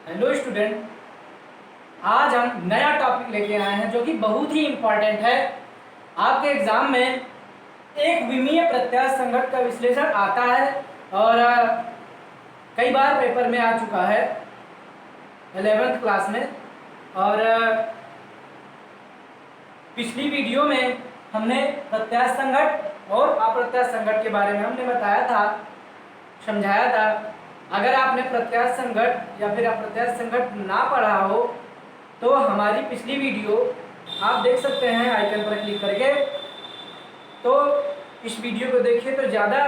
Hello student, आज हम नया टॉपिक लेके आए हैं जो कि बहुत ही इम्पोर्टेंट है। आपके एग्जाम में एक विमीय प्रत्यास्थ संघट का विश्लेषण आता है और कई बार पेपर में आ चुका है 11th क्लास में। और पिछली वीडियो में हमने प्रत्यास्थ संघट और अप्रत्यास्थ संघट के बारे में हमने बताया था, समझाया था। अगर आपने प्रत्यास्थ संघट या फिर अप्रत्यास्थ संघट ना पढ़ा हो तो हमारी पिछली वीडियो आप देख सकते हैं आइकन पर क्लिक करके। तो इस वीडियो को देखिए तो ज़्यादा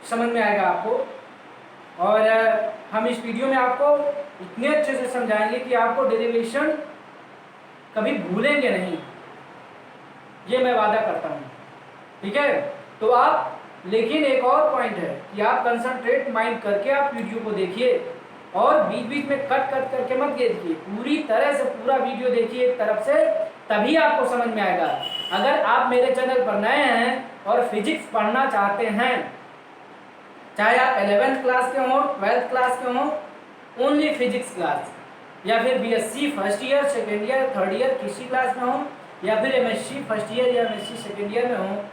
समझ में आएगा आपको। और हम इस वीडियो में आपको इतने अच्छे से समझाएंगे कि आपको डेरिवेशन कभी भूलेंगे नहीं, ये मैं वादा करता हूँ। ठीक है, तो आप, लेकिन एक और पॉइंट है कि आप कंसंट्रेट माइंड करके आप वीडियो को देखिए और बीच बीच में कट करके मत देखिए, पूरी तरह से पूरा वीडियो देखिए एक तरफ से, तभी आपको समझ में आएगा। अगर आप मेरे चैनल पर नए हैं और फिजिक्स पढ़ना चाहते हैं, चाहे आप 11th क्लास के हों, 12th क्लास के हों, ओनली फिजिक्स क्लास, या फिर BSc first year, second year, third year किसी क्लास में हो, या फिर एमएससी फर्स्ट ईयर या एमएससी सेकेंड ईयर में हो,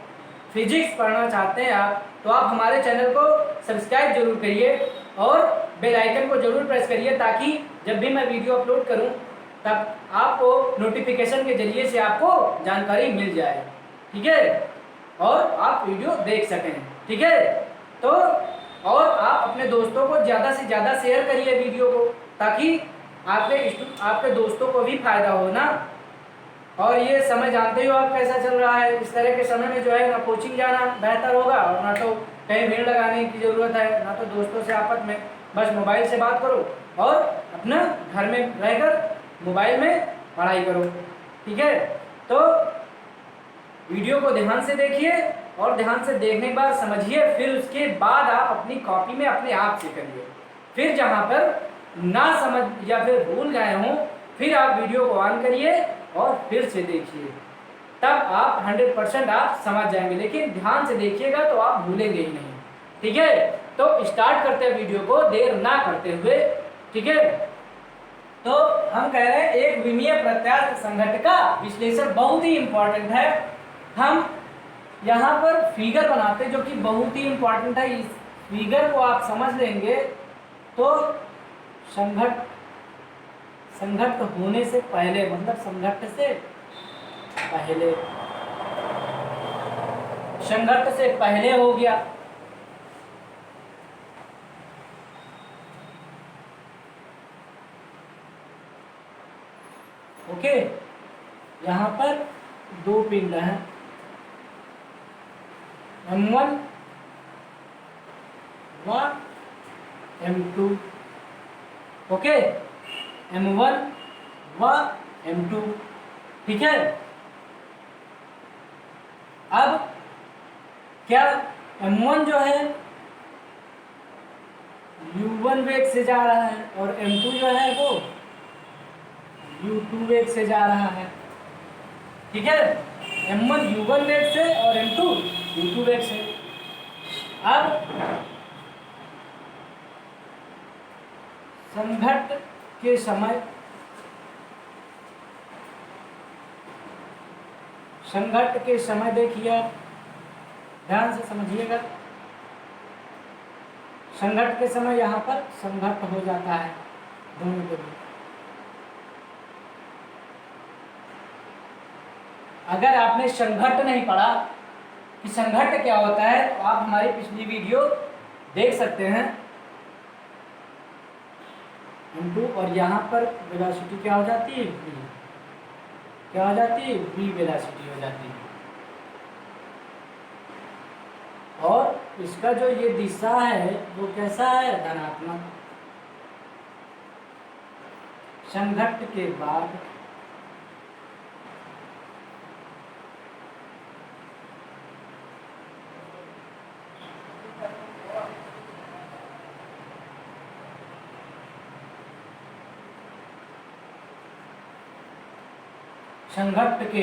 फिजिक्स पढ़ना चाहते हैं आप, तो आप हमारे चैनल को सब्सक्राइब जरूर करिए और बेल आइकन को जरूर प्रेस करिए, ताकि जब भी मैं वीडियो अपलोड करूं तब आपको नोटिफिकेशन के जरिए से आपको जानकारी मिल जाए। ठीक है, और आप वीडियो देख सकें। ठीक है, तो और आप अपने दोस्तों को ज़्यादा से ज़्यादा शेयर करिए वीडियो को, ताकि आपके दोस्तों को भी फायदा हो ना। और ये समय जानते ही हो आप कैसा चल रहा है, इस तरह के समय में जो है ना कोचिंग जाना बेहतर होगा और ना तो कहीं भीड़ लगाने की ज़रूरत है, ना तो दोस्तों से आपस में बस मोबाइल से बात करो और अपना घर में रहकर मोबाइल में पढ़ाई करो। ठीक है, तो वीडियो को ध्यान से देखिए और ध्यान से देखने के बाद समझिए, फिर उसके बाद आप अपनी कॉपी में अपने आप से करिए। फिर जहाँ पर ना समझ या फिर भूल गए हों, फिर आप वीडियो को ऑन करिए और फिर से देखिए, तब आप 100% आप समझ जाएंगे। लेकिन ध्यान से देखिएगा तो आप भूलेंगे ही नहीं। ठीक है, तो स्टार्ट करते हैं वीडियो को देर ना करते हुए। ठीक है, तो हम कह रहे हैं एक विमीय प्रत्यास्थ संघट का विश्लेषण बहुत ही इंपॉर्टेंट है। हम यहाँ पर फिगर बनाते हैं जो कि बहुत ही इंपॉर्टेंट है। इस फिगर को आप समझ लेंगे तो संघट होने से पहले, मतलब संघट से पहले हो गया। ओके, यहाँ पर दो पिंड हैं, M1 व M2। ओके, M1 व M2। ठीक है, अब क्या M1 जो है U1 वेग से जा रहा है और M2 जो है वो U2 वेग से जा रहा है। ठीक है, M1 U1 वेग से और M2 U2 वेग से। अब संघट के समय देखिए, आप ध्यान से समझिएगा। संघट के समय यहाँ पर संघट हो जाता है दोनों के बीच। अगर आपने संघट नहीं पढ़ा कि संघट क्या होता है, तो आप हमारी पिछली वीडियो देख सकते हैं। M2 और यहाँ पर वेलोसिटी क्या हो जाती है, v। क्या हो जाती है, v वेलोसिटी हो जाती है। और इसका जो ये दिशा है वो कैसा है, धनात्मक। संघट के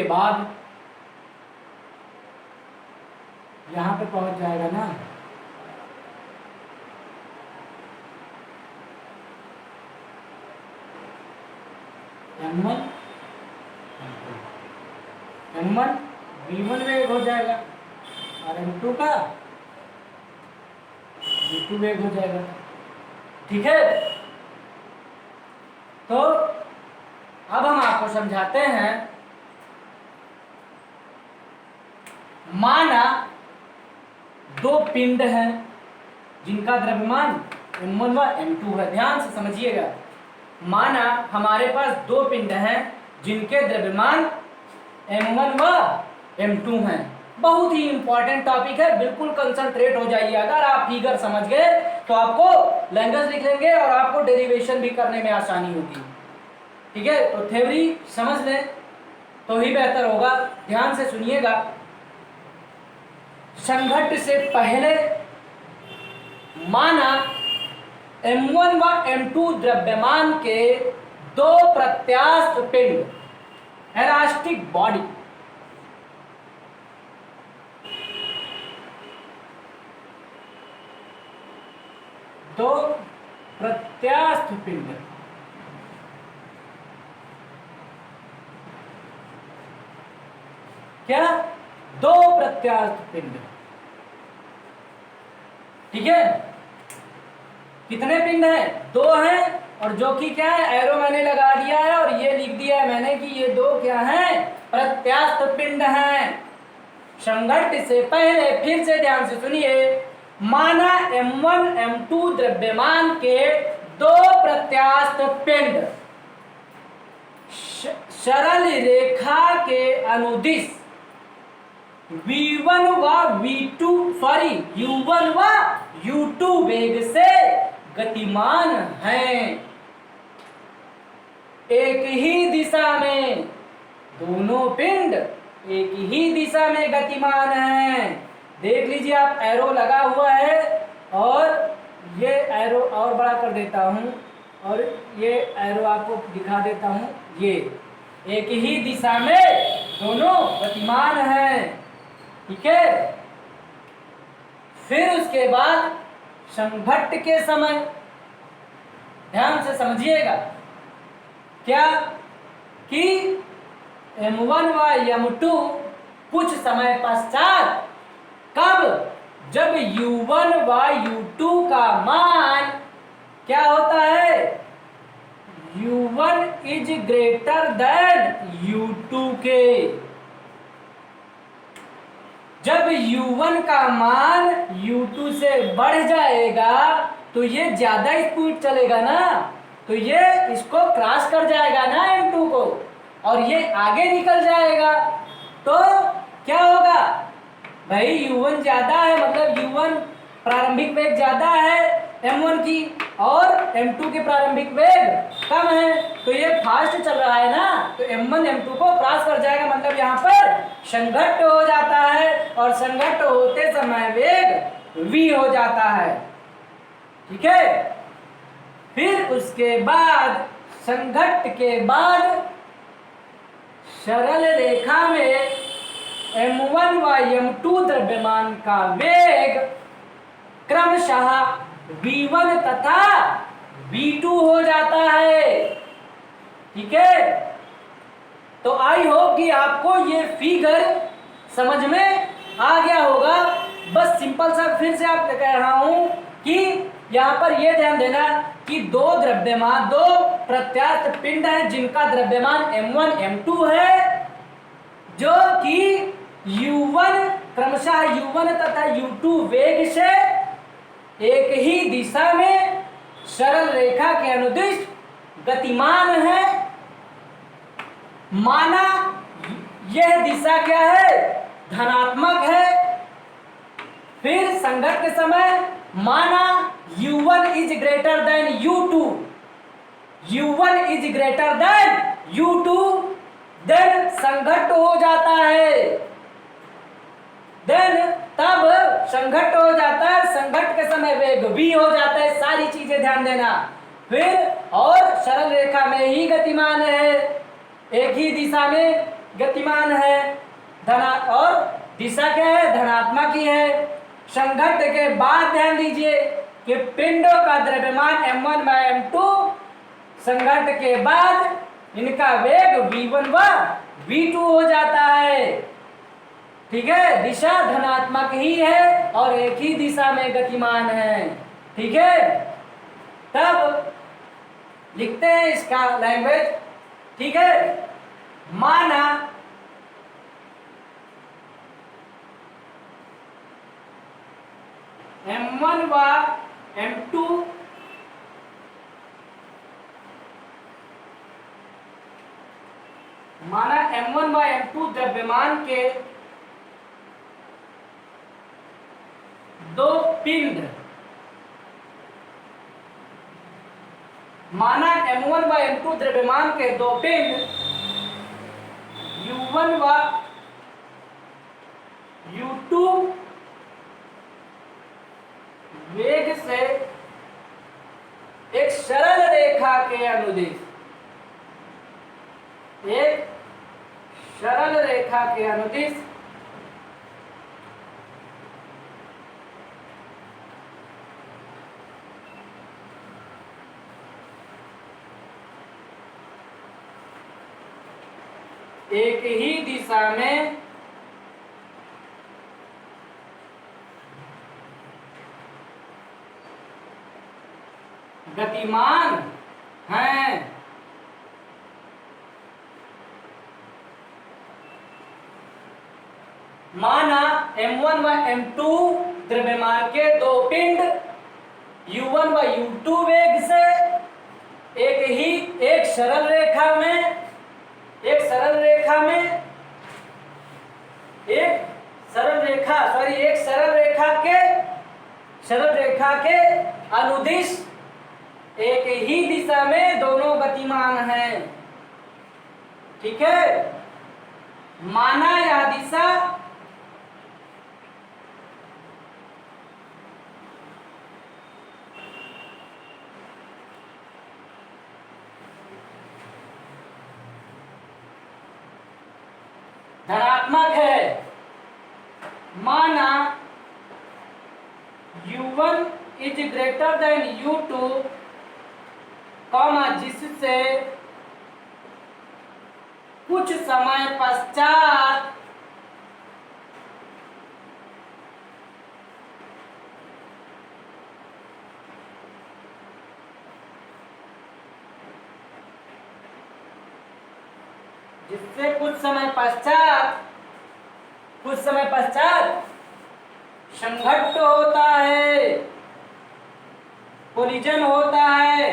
बाद यहाँ पे पहुंच जाएगा ना, m1 m1 v1 वेग हो जाएगा और m2 का v2 वेग हो जाएगा। ठीक है, तो अब हम आपको समझाते हैं। माना दो पिंड हैं जिनका द्रव्यमान m1 व m2 है। ध्यान से समझिएगा, माना हमारे पास दो पिंड हैं जिनके द्रव्यमान m1 व m2 हैं। बहुत ही इंपॉर्टेंट टॉपिक है, बिल्कुल कंसंट्रेट हो जाइए। अगर आप फिगर समझ गए तो आपको लैंग्वेज लिख लेंगे और आपको डेरिवेशन भी करने में आसानी होगी। ठीक है, तो थ्योरी समझ लें तो ही बेहतर होगा। ध्यान से सुनिएगा, संघट्ट से पहले माना m1 व m2 द्रव्यमान के दो प्रत्यास्थ पिंड, इलास्टिक बॉडी, दो प्रत्यास्थ पिंड क्या? दो प्रत्यास्थ पिंड। ठीक है, कितने पिंड हैं? दो हैं, और जो कि क्या है, एरो मैंने लगा दिया है और ये लिख दिया है मैंने कि ये दो क्या हैं? प्रत्यास्थ पिंड हैं। संघट्ट से पहले फिर से ध्यान से सुनिए, माना m1 m2 द्रव्यमान के दो प्रत्यास्थ पिंड सरल रेखा के अनुदिश v1 व v2 u1 व u2 वेग से गतिमान हैं। एक ही दिशा में दोनों पिंड एक ही दिशा में गतिमान हैं। देख लीजिए, आप एरो लगा हुआ है और ये एरो और बड़ा कर देता हूं और ये एरो आपको दिखा देता हूं। ये एक ही दिशा में दोनों गतिमान हैं। ठीक है, फिर उसके बाद संघट्ट के समय ध्यान से समझिएगा क्या कि m1 व m2 कुछ समय पश्चात, कब? जब u1 व u2 का मान क्या होता है? u1 is greater than u2 के। जब u1 का मान u2 से बढ़ जाएगा तो ये ज्यादा स्पीड चलेगा ना, तो ये इसको क्रॉस कर जाएगा ना m2 को, और ये आगे निकल जाएगा। तो क्या होगा भाई? u1 ज्यादा है, मतलब u1 प्रारंभिक वेग ज्यादा है m1 की और m2 की प्रारंभिक वेग कम है, तो ये फास्ट चल रहा है ना, तो m1 m2 को क्रॉस कर जाएगा। मतलब यहाँ पर संघट्ट हो जाता है और संघट्ट होते समय वेग v हो जाता है। ठीक है, फिर उसके बाद संघट्ट के बाद सरल रेखा में m1 व m2 द्रव्यमान का वेग क्रमशः v1 तथा v2 हो जाता है। ठीक है, तो आई होप कि आपको ये फिगर समझ में आ गया होगा। बस सिंपल सा फिर से आप कह रहा हूं कि यहाँ पर ये ध्यान देना कि दो प्रत्यास्थ पिंड हैं जिनका द्रव्यमान m1 m2 है, जो कि u1 क्रमशः u1 तथा u2 वेग से एक ही दिशा में सरल रेखा के अनुदिश गतिमान है। माना यह दिशा क्या है? धनात्मक है। फिर संघट्ट के समय माना u1 is greater than u2, u1 is greater than u2, then संघट्ट हो जाता है। देन तब संघट्ट हो जाता है, संघट्ट के समय वेग v हो जाता है। सारी चीजें ध्यान देना। फिर और सरल रेखा में ही गतिमान है, एक ही दिशा में गतिमान है। धना और दिशा क्या है? धनात्मक ही है। संघट्ट के बाद ध्यान दीजिए कि पिंडों का द्रव्यमान m1 व m2 संघट्ट के बाद इनका वेग v1 व v2 हो जाता है। ठीक है, दिशा धनात्मक ही है और एक ही दिशा में गतिमान है। ठीक है, तब लिखते हैं इसका लैंग्वेज। ठीक है, माना m1 व m2 m1 व m2 द्रव्यमान के दो पिंड, माना m1 व m2 द्रव्यमान के दो पिंड u1 व u2 वेग से एक सरल रेखा के अनुदिश, एक सरल रेखा के अनुदिश एक ही दिशा में गतिमान हैं। माना m1 व m2 द्रव्यमान के दो पिंड u1 व u2 वेग से एक सरल रेखा में एक सरल रेखा के अनुदिश एक ही दिशा में दोनों गतिमान हैं। ठीक है, माना यह दिशा धनात्मक है। माना u1 is greater than u2, जिससे कुछ समय पश्चात कुछ समय पश्चात संघट्ट होता है, कोलिजन होता है।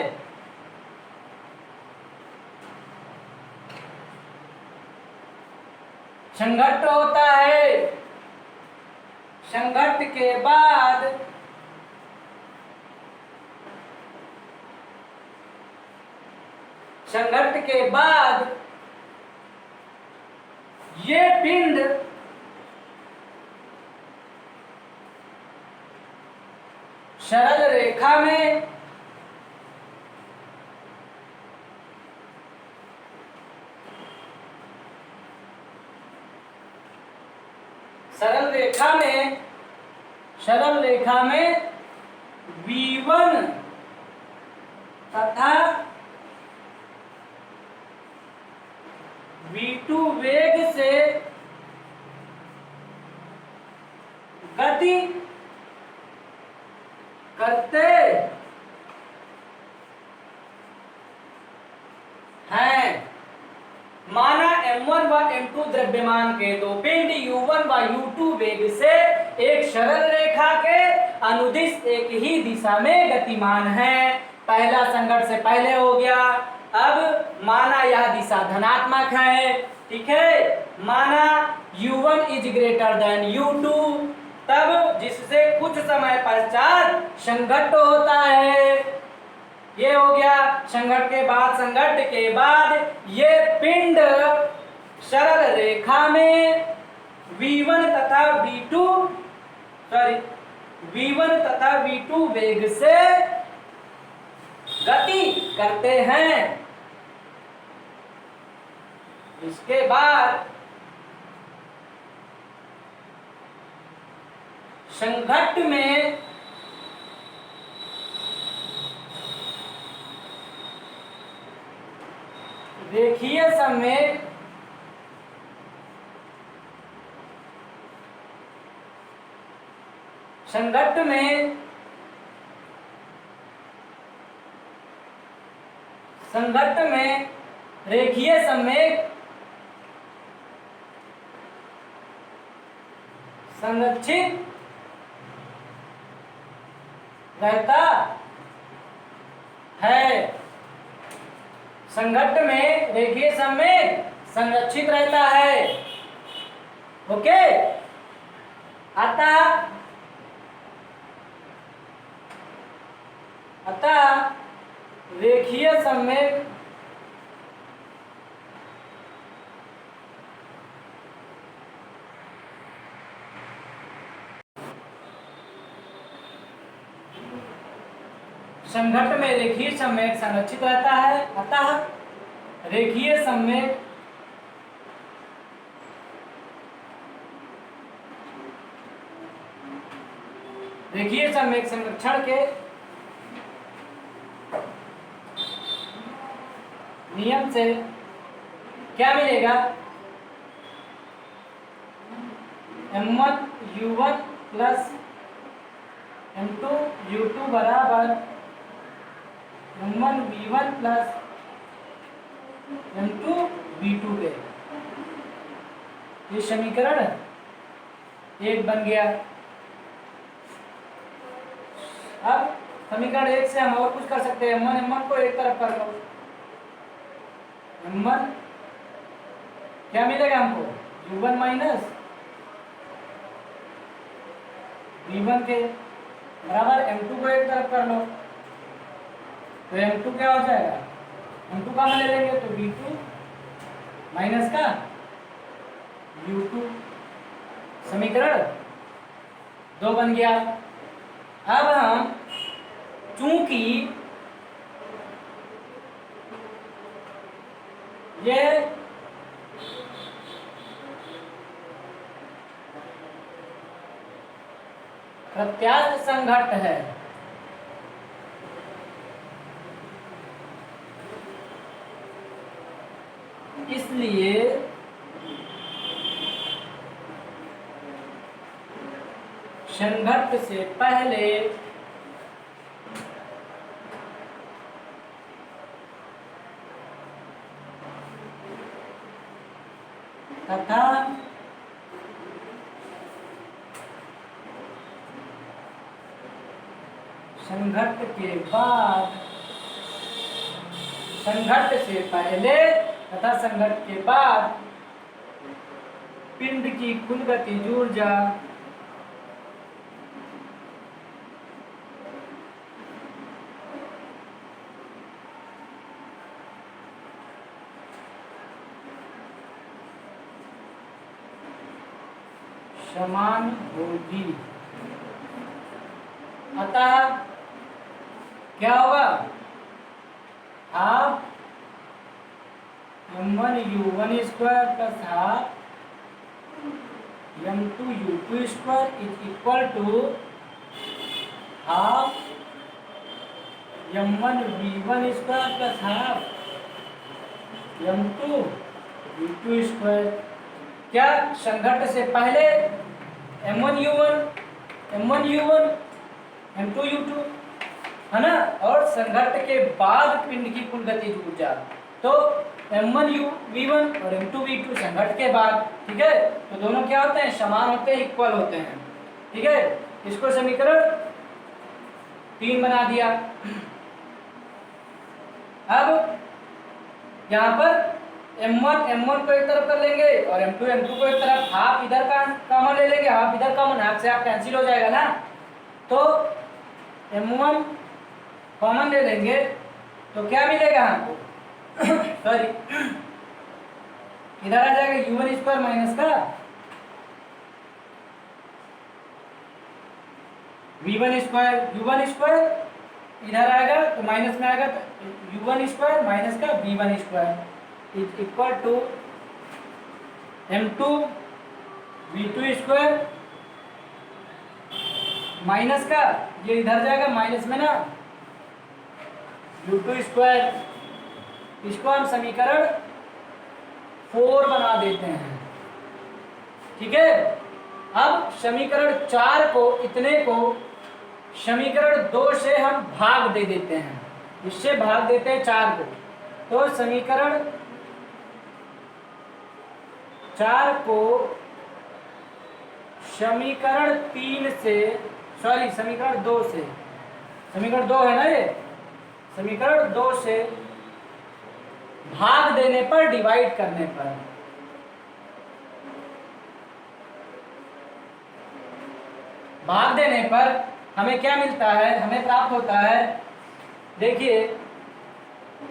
संघट्ट होता है, संघट्ट के बाद ये पिंड सरल रेखा में v1 तथा v2 वेग से गति करते हैं। माना m1 व m2 द्रव्यमान के दो पिंड u1 व u2 वेग से एक सरल रेखा के अनुदिश एक ही दिशा में गतिमान हैं। पहला संघट्ट से पहले हो गया। अब माना यह दिशा धनात्मक है। ठीक है, माना u1 is greater than u2, तब जिससे कुछ समय पश्चात संघट्ट होता है। ये हो गया संघट्ट के बाद ये पिंड सरल रेखा में v1 तथा v2 वेग से गति करते हैं। इसके बाद संघट्ट में रेखीय संवेग संघट्ट में रेखीय संवेग संरक्षित रहता है। संघट्ट में रेखीय संवेग संरक्षित रहता है। ओके, अतः रेखीय संवेग संघट्ट में रेखीय संवेग संरक्षित रहता है। अतः रेखीय संवेग संरक्षण के नियम से क्या मिलेगा? m1u1 प्लस m2u2 बराबर m1v1 प्लस m2v2 के। ये समीकरण एक बन गया। अब समीकरण एक से हम और कुछ कर सकते हैं। m1 को एक तरफ कर लो। m1 क्या मिलेगा हमको? u1 माइनस v1 के बराबर m2 को एक तरफ कर लो तो m2 क्या हो जाएगा? m2 का मान ले लेंगे तो v2 माइनस का u2। समीकरण 2 बन गया। अब हम चूंकि ये प्रत्यास्थ संघट्ट है, इसलिए संघट्ट से पहले तथा संघट्ट के बाद, संघट्ट से पहले तथा संघट्ट के बाद पिंड की कुल गतिज ऊर्जा समान होगी। अतः क्या होगा? Half m1u1 square plus half m2u2 square is equal to half m1v1 square plus half m2v2 square. क्या संघट्ट से पहले m1u1 m2u2 है ना, और संघट्ट के बाद पिंड की कुल गतिज ऊर्जा तो m1v1 और m2v2 संघट्ट के बाद। ठीक है, तो दोनों क्या होते हैं? समान होते हैं, इक्वल होते हैं। ठीक है, इसको समीकरण 3 बना दिया। अब यहाँ पर m1 को एक तरफ कर लेंगे और m2 को एक तरफ। हाफ इधर का कॉमन ले लेंगे, हाफ इधर कॉमन, हाफ से हाफ कैंसिल हो जाएगा ना, तो m1 कॉमन ले लेंगे तो क्या मिलेगा हमको? सॉरी, इधर आ जाएगा u1 स्क्वायर माइनस का v1 स्क्वायर, u1 स्क्वायर इधर आएगा तो माइनस में आएगा तो u1 स्क्वायर माइनस का v1 square is equal to m2v2 square minus का, ये इधर जाएगा माइनस में ना u2 स्क्वायर इसको हम समीकरण 4 बना देते हैं। ठीक है, अब समीकरण 4 को, इतने को समीकरण 2 से हम भाग दे देते हैं, इससे भाग देते हैं 4 को, तो समीकरण 4 को समीकरण 3 से, सॉरी समीकरण 2 से, समीकरण 2 है ना ये, समीकरण 2 से भाग देने पर, डिवाइड करने पर, भाग देने पर हमें क्या मिलता है, हमें प्राप्त होता है, देखिए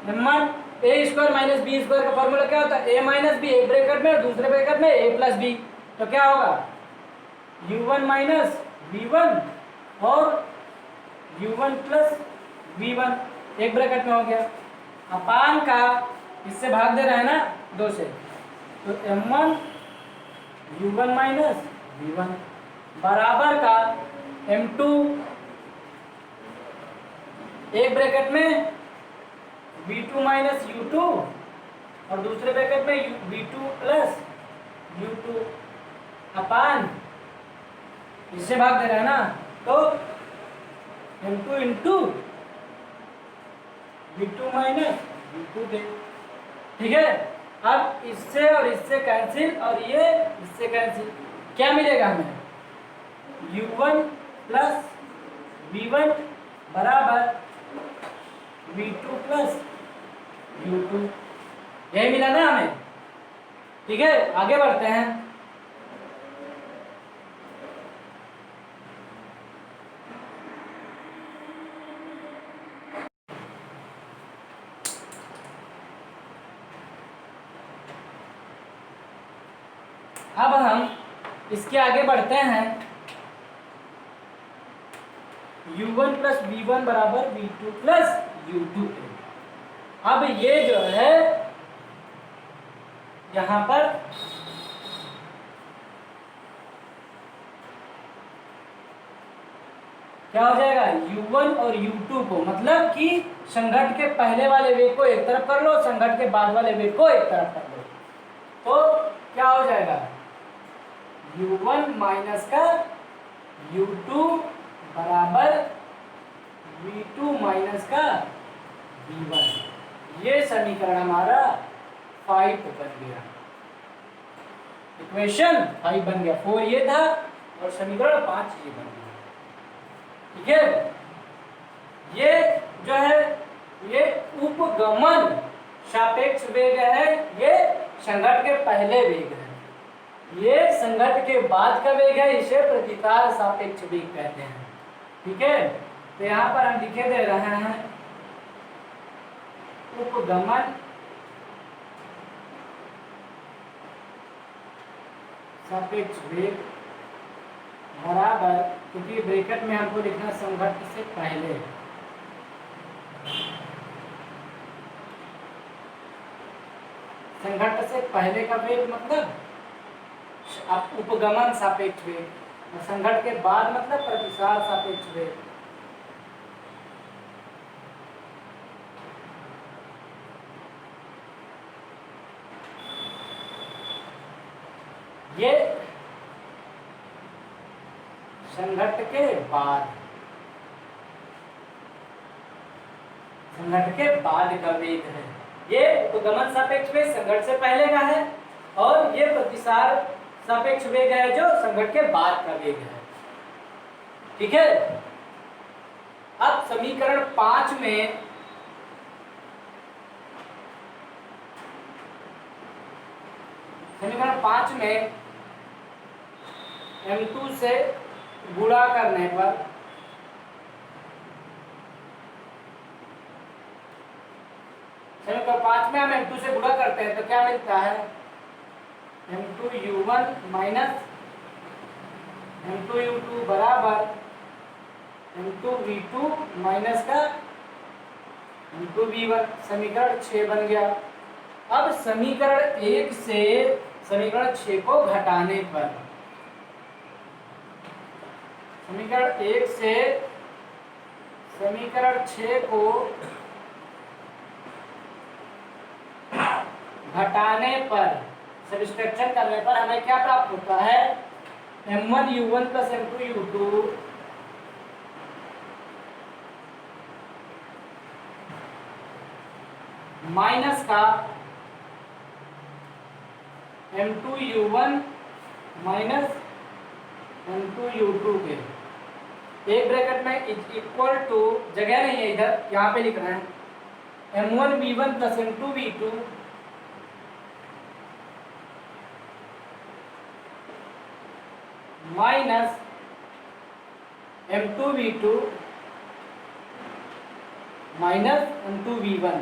m1 ए स्क्वायर माइनस बी स्क्वायर का फॉर्मूला क्या होता है, ए माइनस बी, एक ब्रैकेट में और दूसरे ब्रैकेट में ए प्लस बी, तो क्या होगा u1 माइनस v1 और u1 प्लस v1, एक ब्रैकेट में हो गया, अपान का इससे भाग दे रहा है ना 2 से, तो m1 u1 माइनस v1 बराबर का m2, एक ब्रैकेट में v2 माइनस u2 और दूसरे ब्रैकेट में v2 प्लस u2 अपान, इससे भाग दे रहा है ना, तो m2 into v2 minus v2 दे। ठीक है, अब इससे और इससे कैंसिल और ये इससे कैंसिल, क्या मिलेगा हमें u1 प्लस v1 बराबर v2 प्लस u2, यही मिला ना हमें। ठीक है, आगे बढ़ते हैं। अब हम इसके आगे बढ़ते हैं, u1 प्लस v1 बराबर v2 प्लस u2। अब ये जो है यहां पर क्या हो जाएगा, u1 और u2 को, मतलब कि संघट के पहले वाले वेग को एक तरफ कर लो, संघट के बाद वाले वेग को एक तरफ कर लो, तो क्या हो जाएगा u1 माइनस का u2 बराबर v2 माइनस का v1, ये समीकरण हमारा 5 बन गया, इक्वेशन 5 बन गया, 4 ये था और समीकरण 5 ये बन गया। ठीक है, ये जो है ये उपगमन सापेक्ष वेग है, ये संघट के पहले वेग है, ये संघट के बाद का वेग है, इसे प्रतिकार सापेक्ष वेग कहते हैं। ठीक है, तो यहाँ पर हम लिखे दे रहे हैं उपगमन सापेक्ष वेग बराबर, क्योंकि ब्रैकेट में हमको लिखना संघट से पहले, संघट से पहले का वेग मतलब उपगमन सापेक्ष वेग, और संघट के बाद मतलब प्रतिसार सापेक्ष वेग। ये संघट के बाद, संघट के बाद का वेग है, ये उपगमन सापेक्ष वेग संघट से पहले का है, और ये प्रतिसार सापेक्ष वेग है जो संघट के बाद का वेग है। ठीक है, अब समीकरण 5 में m2 से गुणा करने पर समीकरण 5 में हम m2 से गुणा करते हैं तो क्या मिलता है, m2u1 माइनस m2u2 बराबर m2v2 माइनस का m2v1, समीकरण 6 बन गया। अब समीकरण 1 से समीकरण 6 को घटाने पर, समीकरण 1 से समीकरण 6 को घटाने पर, सब्सट्रैक्शन करने पर हमें क्या प्राप्त होता है, m1u1 प्लस m2u2 माइनस का m2u1 माइनस m2u2 के एक ब्रैकेट में इक्वल टू, जगह नहीं है इधर, यहाँ पे लिख रहे हैं m1v1 plus m2v2 minus m2v2 minus m2v1।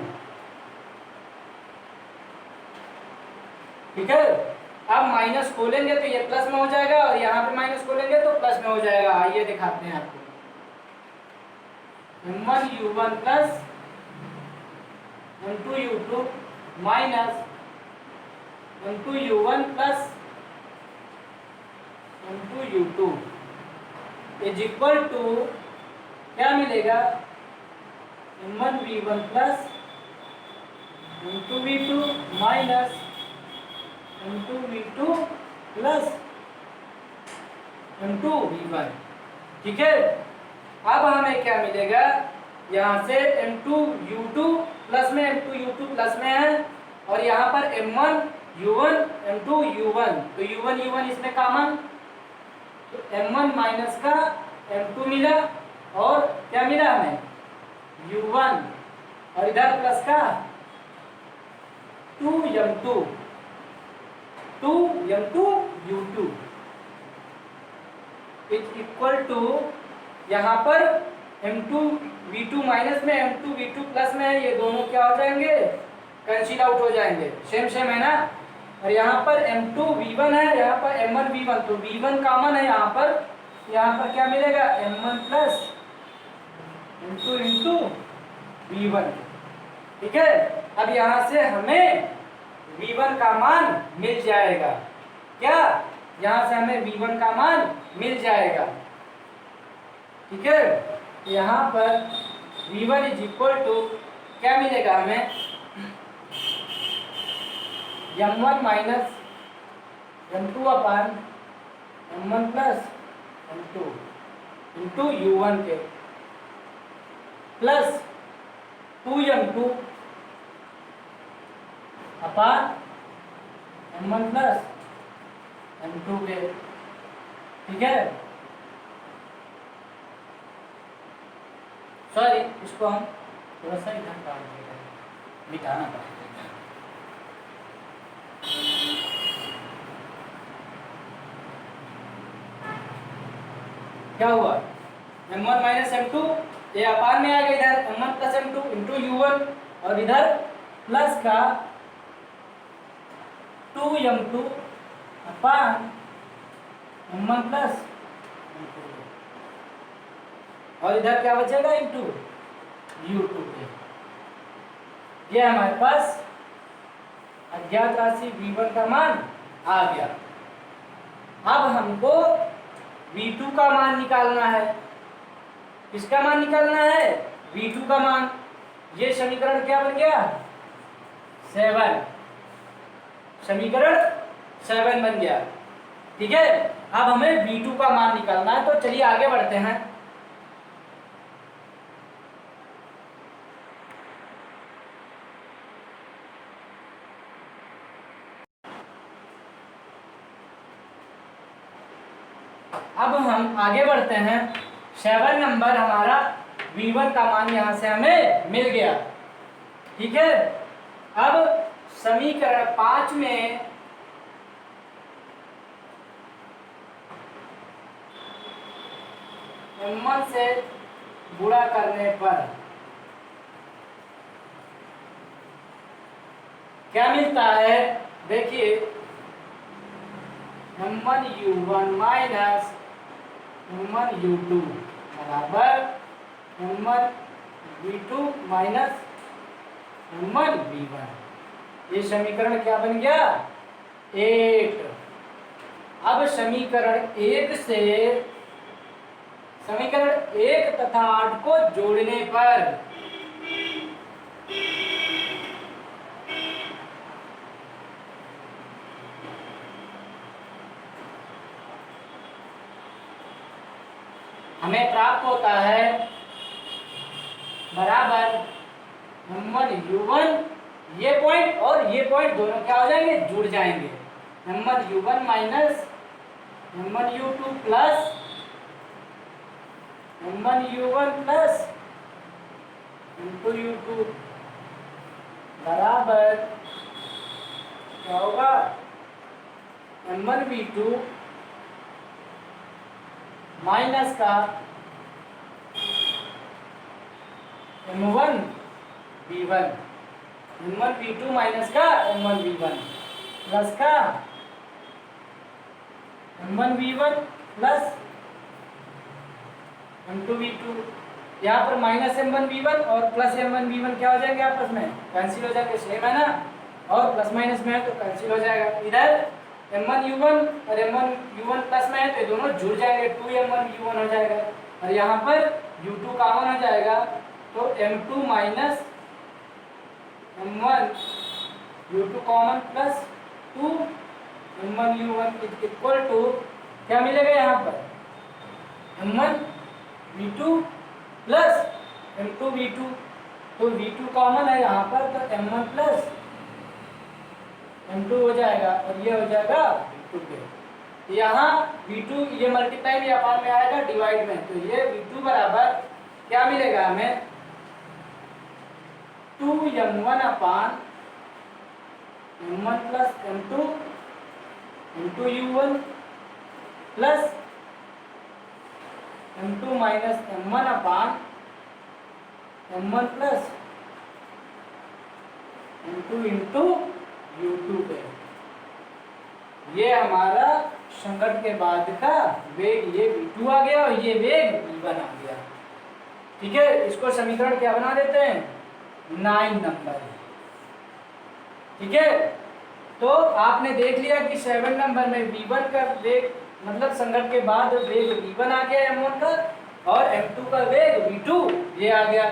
ठीक है, अब माइनस खोलेंगे तो ये प्लस में हो जाएगा और यहाँ पे माइनस खोलेंगे तो प्लस में हो जाएगा। आइए दिखाते हैं आपको, m1u1 plus m2u2 minus m2u1 plus m2u2 is equal to क्या मिलेगा, m1v1 plus m2v2 minus m2v2 plus m2v1। ठीक है, अब हमें क्या मिलेगा, यहाँ से m2u2 प्लस में m2u2 प्लस में है और यहाँ पर m1u1 m2u1, तो u1 इसमें कॉमन, तो m1 माइनस का m2 मिला और क्या मिला हमें u1 और इधर प्लस का 2m2 2m2u2 is equal to, यहाँ पर m2v2 माइनस में m2v2 प्लस में है, ये दोनों क्या हो जाएंगे, कैंसिल आउट हो जाएंगे, सेम सेम है ना। और यहाँ पर m2v1 है, यहाँ पर m1v1, तो v1 कॉमन है यहाँ पर क्या मिलेगा, m1 plus m2 into v1। ठीक है, अब यहाँ से हमें v1 का मान मिल जाएगा, क्या, यहाँ से हमें v1 का मान मिल जाएगा। ठीक है, यहाँ पर v1 इज इक्वल टू क्या मिलेगा हमें, m1 माइनस m2 अपान m1 plus m2 into u1 के प्लस 2m2 अपान m1 प्लस m2 के। ठीक है, सॉरी, इसको हम थोड़ा सा इधर काट देंगे, मिटाना पड़ेगा। क्या हुआ, m1 माइनस m2, ये अपान में आ गया इधर m1 plus m2 into u1 और इधर प्लस का 2m2 अपान m1 प्लस m2 और इधर क्या बचेगा, इंटू u2 के। ये हमारे पास अज्ञात राशि v1 का मान आ गया। अब हमको v2 का मान निकालना है। किसका मान निकालना है, v2 का मान। ये समीकरण क्या बन गया, 7, समीकरण 7 बन गया। ठीक है, अब हमें v2 का मान निकालना है, तो चलिए आगे बढ़ते हैं। अब हम आगे बढ़ते हैं, 7 नंबर हमारा v1 का मान यहाँ से हमें मिल गया। ठीक है, अब समीकरण 5 में m1 से गुणा करने पर क्या मिलता है, देखिए m1u1 माइनस m1u2 बराबर m1v2 माइनस m1v1। ये समीकरण क्या बन गया, 8। अब समीकरण 1 तथा 8 को जोड़ने पर हमें प्राप्त होता है बराबर m1u1, ये पॉइंट और ये पॉइंट दोनों क्या हो जाएंगे, जुड़ जाएंगे। m1u1 minus m1u2 plus m1u1 plus m2u2 बराबर क्या होगा, m1v2 माइनस का m1v1, m1v2 माइनस का m1v1 प्लस का m1v1 प्लस m2v2। यहाँ पर माइनस m1v1 और प्लस m1v1 क्या हो जाएंगे, आपस में कैंसिल हो जाएंगे, सेम है ना, और प्लस माइनस में है तो कैंसिल हो जाएगा। इधर m1u1 और m1u1 प्लस में है तो ये दोनों जुड़ जाएंगे, 2m1u1 हो जाएगा, और यहाँ पर u2 कॉमन हो जाएगा तो m2 minus m1u2 common plus 2m1u1 equal to क्या मिलेगा, यहाँ पर m1v2 प्लस m2v2, तो v2 कॉमन है यहाँ पर तो m1 प्लस m2 हो जाएगा, और ये हो जाएगा v2 के। यहाँ v2 ये मल्टीप्लाई भी अपान में आएगा डिवाइड में, तो ये v2 बराबर क्या मिलेगा हमें, 2m1 अपान m1 plus m2 m2u1 plus m2 minus m1 अपान m1 plus m2 into u2 पे। ये हमारा संकट के बाद का वेग, ये v2 आ गया और ये वेग v1 आ गया। ठीक है, इसको समीकरण क्या बना देते हैं, 9 नंबर। ठीक है, तो आपने देख लिया कि 7 नंबर में v1 का वेग मतलब संघट के बाद वेग v1 आ गया m1 का, और m2 का वेग v2 ये आ गया।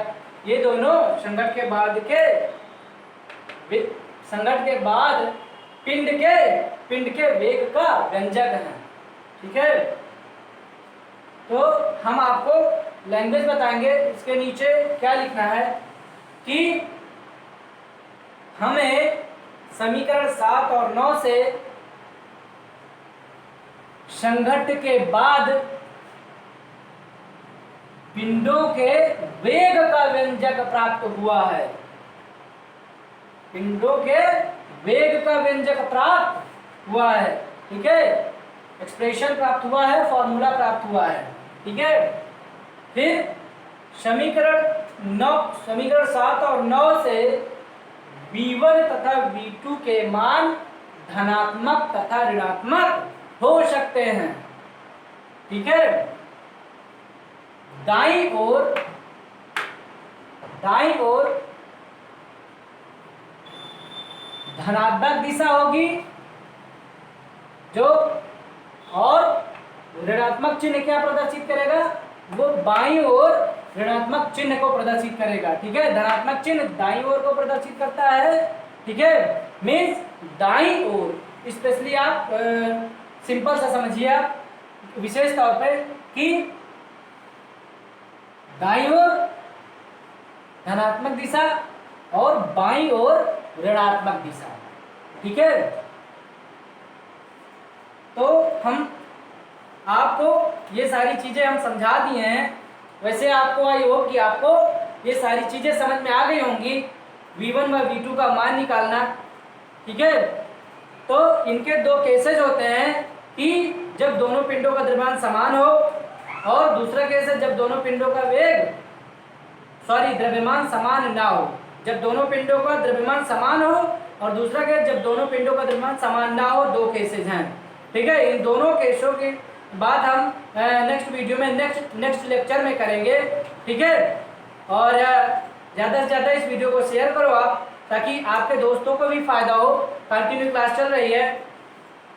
ये दोनों संघट के बाद पिंड के वेग का व्यंजक है। ठीक है, तो हम आपको लैंग्वेज बताएंगे, इसके नीचे क्या लिखना है कि हमें समीकरण 7 और 9 से संघट्ट के बाद पिंडों के वेग का व्यंजक प्राप्त हुआ है, पिंडों के वेग का व्यंजक प्राप्त हुआ है। ठीक है, एक्सप्रेशन प्राप्त हुआ है, फॉर्मूला प्राप्त हुआ है। ठीक है, फिर समीकरण 7 और 9 से v1 तथा v2 के मान धनात्मक तथा ऋणात्मक हो सकते हैं। ठीक है, दाईं ओर धनात्मक दिशा होगी जो, और ऋणात्मक चिन्ह क्या प्रदर्शित करेगा, वो बाईं ओर ऋणात्मक चिन्ह को प्रदर्शित करेगा। ठीक है, धनात्मक चिन्ह दाईं ओर को प्रदर्शित करता है। ठीक है, मीन्स दाईं ओर, स्पेशली आप सिंपल सा समझिए आप विशेष तौर पे कि दाईं ओर धनात्मक दिशा और बाईं ओर ऋणात्मक दिशा। ठीक है, तो हम आपको ये सारी चीजें हम समझा दिए हैं। वैसे आपको आई होप कि आपको ये सारी चीजें समझ में आ गई होंगी, v1 व v2 का मान निकालना। ठीक है, तो इनके दो केसेज होते हैं कि जब दोनों पिंडों का द्रव्यमान समान हो, और दूसरा केस है जब दोनों पिंडों का द्रव्यमान समान ना हो। जब दोनों पिंडों का द्रव्यमान समान हो, और दूसरा केस जब दोनों पिंडों का द्रव्यमान समान ना हो। दो केसेज हैं। ठीक है, इन दोनों केसों की बात हम नेक्स्ट वीडियो में नेक्स्ट लेक्चर में करेंगे। ठीक है, और ज़्यादा से ज़्यादा इस वीडियो को शेयर करो आप, ताकि आपके दोस्तों को भी फायदा हो। कंटिन्यू क्लास चल रही है,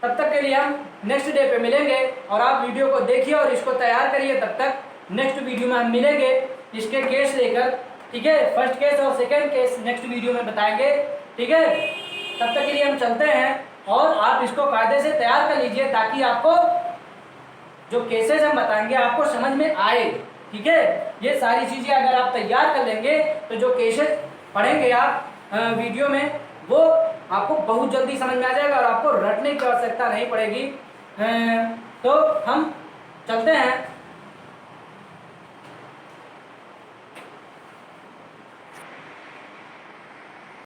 तब तक के लिए हम नेक्स्ट डे पे मिलेंगे, और आप वीडियो को देखिए और इसको तैयार करिए। तब तक नेक्स्ट वीडियो में हम मिलेंगे इसके केस लेकर। ठीक है, फर्स्ट केस और सेकंड केस नेक्स्ट वीडियो में बताएंगे। ठीक है, तब तक के लिए हम चलते हैं, और आप इसको कायदे से तैयार कर लीजिए ताकि आपको जो केसेस हम बताएंगे आपको समझ में आए। ठीक है, ये सारी चीज़ें अगर आप तैयार कर लेंगे तो जो केसेस पढ़ेंगे आप वीडियो में वो आपको बहुत जल्दी समझ में आ जाएगा और आपको रटने की आवश्यकता नहीं पड़ेगी। तो हम चलते हैं